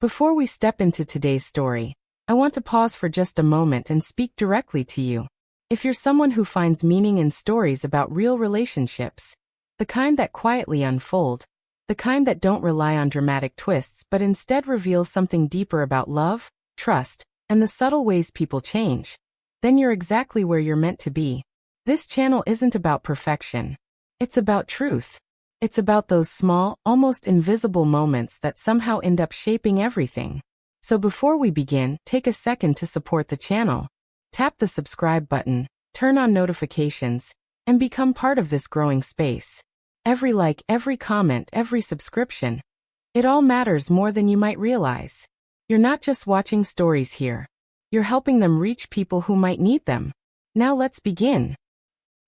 Before we step into today's story, I want to pause for just a moment and speak directly to you. If you're someone who finds meaning in stories about real relationships, the kind that quietly unfold, the kind that don't rely on dramatic twists but instead reveal something deeper about love, trust, and the subtle ways people change, then you're exactly where you're meant to be. This channel isn't about perfection. It's about truth. It's about those small, almost invisible moments that somehow end up shaping everything. So before we begin, take a second to support the channel. Tap the subscribe button, turn on notifications, and become part of this growing space. Every like, every comment, every subscription, it all matters more than you might realize. You're not just watching stories here. You're helping them reach people who might need them. Now let's begin.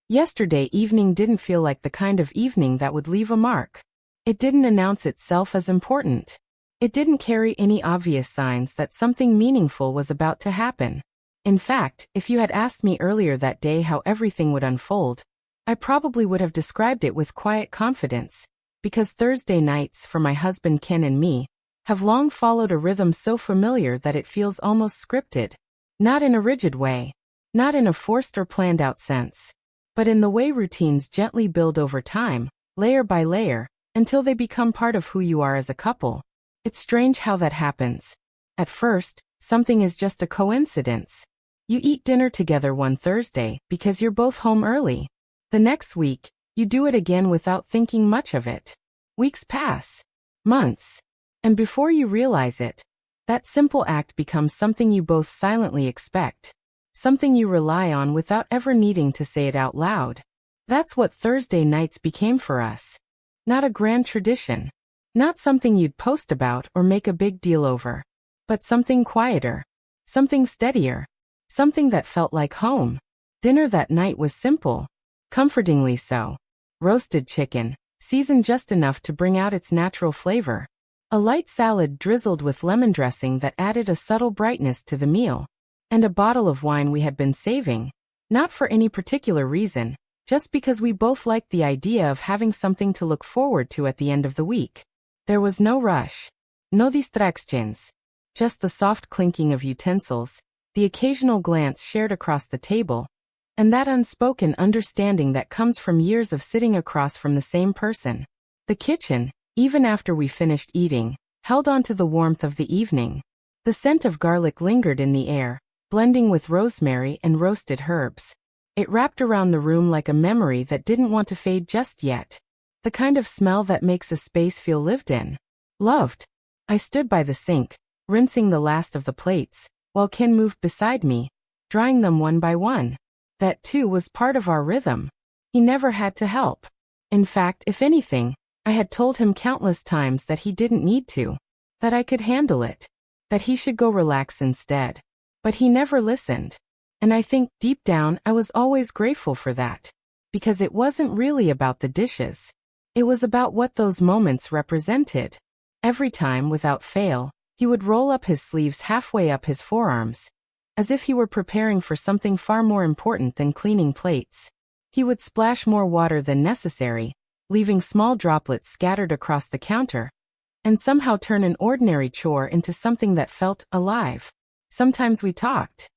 Yesterday evening didn't feel like the kind of evening that would leave a mark. It didn't announce itself as important. It didn't carry any obvious signs that something meaningful was about to happen. In fact, if you had asked me earlier that day how everything would unfold, I probably would have described it with quiet confidence, because Thursday nights for my husband Ken and me have long followed a rhythm so familiar that it feels almost scripted. Not in a rigid way, not in a forced or planned out sense, but in the way routines gently build over time, layer by layer, until they become part of who you are as a couple. It's strange how that happens. At first, something is just a coincidence. You eat dinner together one Thursday because you're both home early. The next week, you do it again without thinking much of it. Weeks pass. Months. And before you realize it, that simple act becomes something you both silently expect. Something you rely on without ever needing to say it out loud. That's what Thursday nights became for us. Not a grand tradition. Not something you'd post about or make a big deal over. But something quieter. Something steadier. Something that felt like home. Dinner that night was simple. Comfortingly so. Roasted chicken, seasoned just enough to bring out its natural flavor. A light salad drizzled with lemon dressing that added a subtle brightness to the meal. And a bottle of wine we had been saving. Not for any particular reason, just because we both liked the idea of having something to look forward to at the end of the week. There was no rush. No distractions. Just the soft clinking of utensils, the occasional glance shared across the table, and that unspoken understanding that comes from years of sitting across from the same person. The kitchen, even after we finished eating, held on to the warmth of the evening. The scent of garlic lingered in the air, blending with rosemary and roasted herbs. It wrapped around the room like a memory that didn't want to fade just yet. The kind of smell that makes a space feel lived in. Loved. I stood by the sink, rinsing the last of the plates, while Ken moved beside me, drying them one by one. That too was part of our rhythm. He never had to help. In fact, if anything, I had told him countless times that he didn't need to. That I could handle it. That he should go relax instead. But he never listened. And I think, deep down, I was always grateful for that. Because it wasn't really about the dishes. It was about what those moments represented. Every time, without fail, he would roll up his sleeves halfway up his forearms, as if he were preparing for something far more important than cleaning plates. He would splash more water than necessary, leaving small droplets scattered across the counter, and somehow turn an ordinary chore into something that felt alive. Sometimes we talked.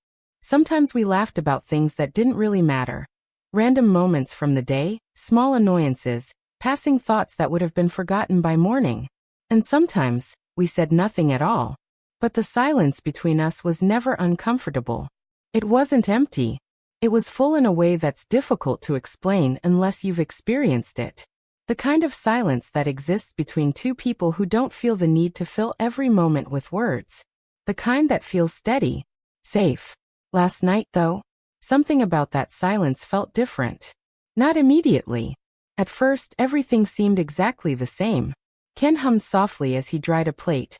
Sometimes we laughed about things that didn't really matter. Random moments from the day, small annoyances, passing thoughts that would have been forgotten by morning. And sometimes, we said nothing at all. But the silence between us was never uncomfortable. It wasn't empty. It was full in a way that's difficult to explain unless you've experienced it. The kind of silence that exists between two people who don't feel the need to fill every moment with words. The kind that feels steady, safe. Last night, though, something about that silence felt different. Not immediately. At first, everything seemed exactly the same. Ken hummed softly as he dried a plate.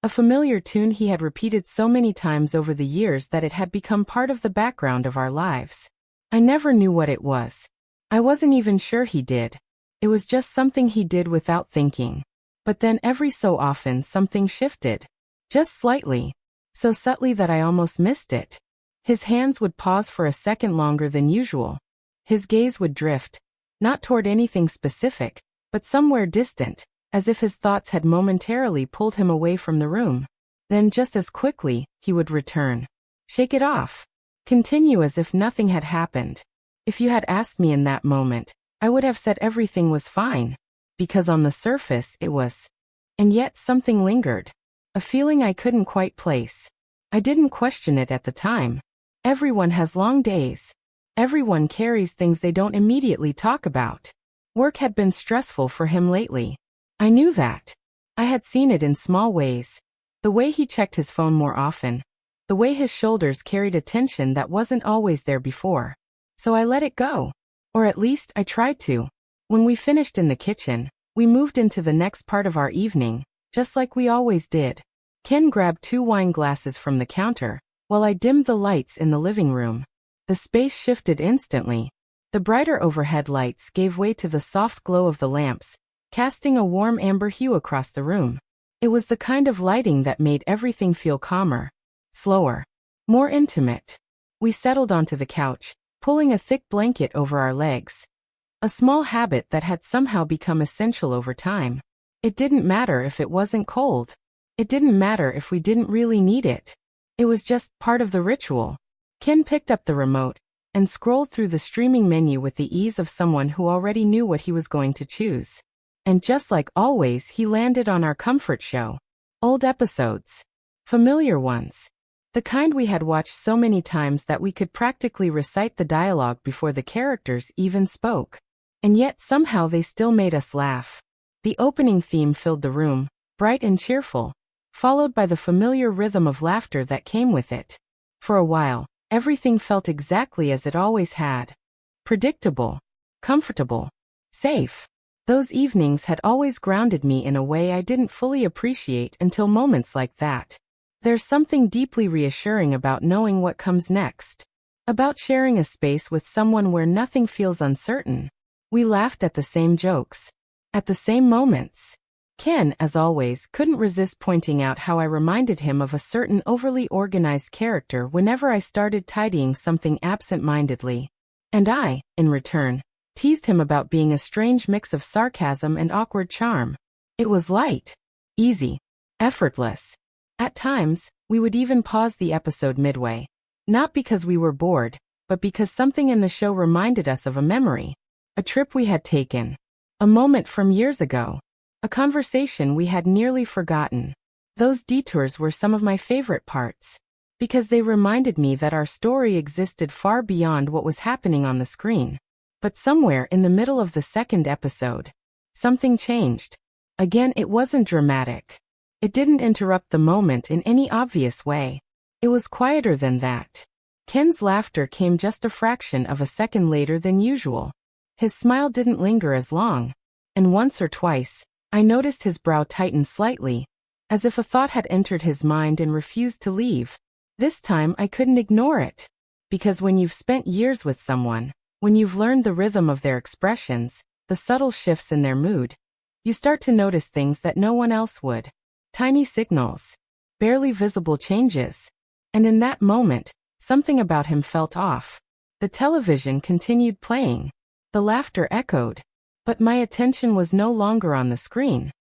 A familiar tune he had repeated so many times over the years that it had become part of the background of our lives. I never knew what it was. I wasn't even sure he did. It was just something he did without thinking. But then every so often something shifted. Just slightly. So subtly that I almost missed it. His hands would pause for a second longer than usual. His gaze would drift, not toward anything specific, but somewhere distant, as if his thoughts had momentarily pulled him away from the room. Then just as quickly, he would return. Shake it off. Continue as if nothing had happened. If you had asked me in that moment, I would have said everything was fine. Because on the surface, it was. And yet something lingered. A feeling I couldn't quite place. I didn't question it at the time. Everyone has long days. Everyone carries things they don't immediately talk about. Work had been stressful for him lately. I knew that. I had seen it in small ways. The way he checked his phone more often. The way his shoulders carried a tension that wasn't always there before. So I let it go. Or at least I tried to. When we finished in the kitchen, we moved into the next part of our evening, just like we always did. Ken grabbed 2 wine glasses from the counter, while I dimmed the lights in the living room. The space shifted instantly. The brighter overhead lights gave way to the soft glow of the lamps, casting a warm amber hue across the room. It was the kind of lighting that made everything feel calmer, slower, more intimate. We settled onto the couch, pulling a thick blanket over our legs. A small habit that had somehow become essential over time. It didn't matter if it wasn't cold. It didn't matter if we didn't really need it. It was just part of the ritual. Ken picked up the remote and scrolled through the streaming menu with the ease of someone who already knew what he was going to choose. And just like always, he landed on our comfort show. Old episodes. Familiar ones. The kind we had watched so many times that we could practically recite the dialogue before the characters even spoke. And yet somehow they still made us laugh. The opening theme filled the room, bright and cheerful, followed by the familiar rhythm of laughter that came with it. For a while, everything felt exactly as it always had. Predictable. Comfortable. Safe. Those evenings had always grounded me in a way I didn't fully appreciate until moments like that. There's something deeply reassuring about knowing what comes next. About sharing a space with someone where nothing feels uncertain. We laughed at the same jokes. At the same moments. Ken, as always, couldn't resist pointing out how I reminded him of a certain overly organized character whenever I started tidying something absent-mindedly. And I, in return, teased him about being a strange mix of sarcasm and awkward charm. It was light, easy, effortless. At times, we would even pause the episode midway. Not because we were bored, but because something in the show reminded us of a memory. A trip we had taken. A moment from years ago. A conversation we had nearly forgotten. Those detours were some of my favorite parts. Because they reminded me that our story existed far beyond what was happening on the screen. But somewhere in the middle of the second episode, something changed. Again, it wasn't dramatic. It didn't interrupt the moment in any obvious way. It was quieter than that. Ken's laughter came just a fraction of a second later than usual. His smile didn't linger as long. And once or twice, I noticed his brow tighten slightly, as if a thought had entered his mind and refused to leave. This time I couldn't ignore it. Because when you've spent years with someone, when you've learned the rhythm of their expressions, the subtle shifts in their mood, you start to notice things that no one else would. Tiny signals, barely visible changes. And in that moment, something about him felt off. The television continued playing. The laughter echoed. But my attention was no longer on the screen.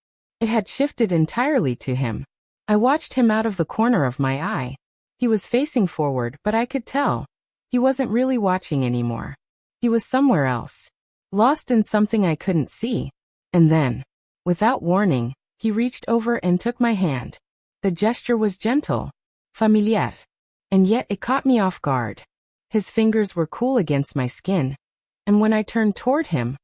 It had shifted entirely to him. I watched him out of the corner of my eye. He was facing forward, but I could tell. He wasn't really watching anymore. He was somewhere else. Lost in something I couldn't see. And then, without warning, he reached over and took my hand. The gesture was gentle, familiar. And yet it caught me off guard. His fingers were cool against my skin. And when I turned toward him,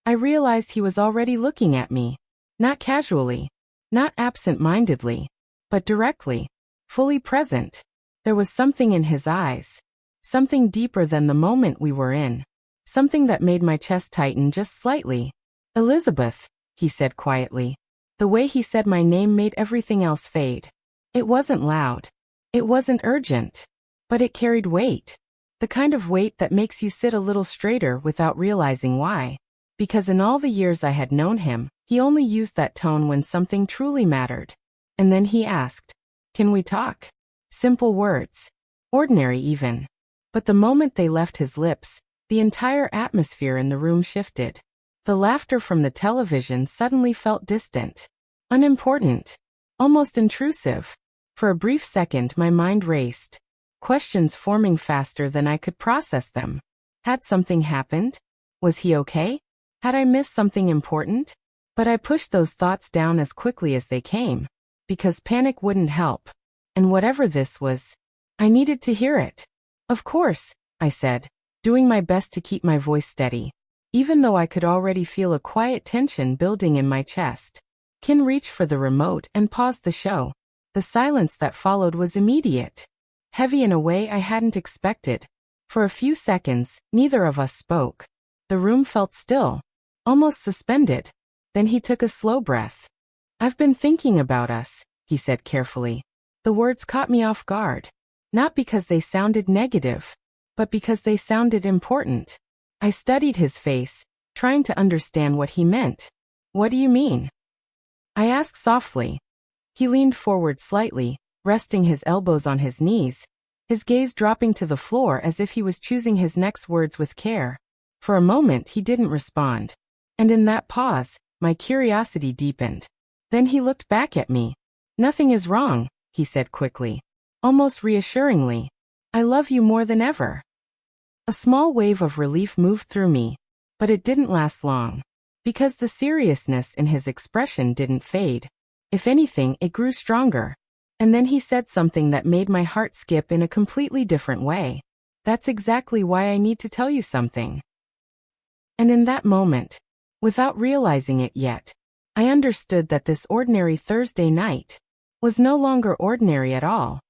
I realized he was already looking at me. Not casually, not absent-mindedly, but directly, fully present. There was something in his eyes. Something deeper than the moment we were in. Something that made my chest tighten just slightly. "Elizabeth," he said quietly. The way he said my name made everything else fade. It wasn't loud. It wasn't urgent. But it carried weight. The kind of weight that makes you sit a little straighter without realizing why. Because in all the years I had known him, he only used that tone when something truly mattered. And then he asked, "Can we talk?" Simple words. Ordinary even. But the moment they left his lips, the entire atmosphere in the room shifted. The laughter from the television suddenly felt distant. Unimportant. Almost intrusive. For a brief second, my mind raced, questions forming faster than I could process them. Had something happened? Was he okay? Had I missed something important? But I pushed those thoughts down as quickly as they came, because panic wouldn't help. And whatever this was, I needed to hear it. Of course, I said, doing my best to keep my voice steady, even though I could already feel a quiet tension building in my chest. Ken reached for the remote and paused the show. The silence that followed was immediate, heavy in a way I hadn't expected. For a few seconds, neither of us spoke. The room felt still, almost suspended. Then he took a slow breath. "I've been thinking about us," he said carefully. The words caught me off guard, not because they sounded negative, but because they sounded important. I studied his face, trying to understand what he meant. "What do you mean?" I asked softly. He leaned forward slightly, resting his elbows on his knees, his gaze dropping to the floor as if he was choosing his next words with care. For a moment he didn't respond, and in that pause, my curiosity deepened. Then he looked back at me. "Nothing is wrong," he said quickly, almost reassuringly. "I love you more than ever." A small wave of relief moved through me, but it didn't last long, because the seriousness in his expression didn't fade. If anything, it grew stronger. And then he said something that made my heart skip in a completely different way. "That's exactly why I need to tell you something." And in that moment, without realizing it yet, I understood that this ordinary Thursday night was no longer ordinary at all.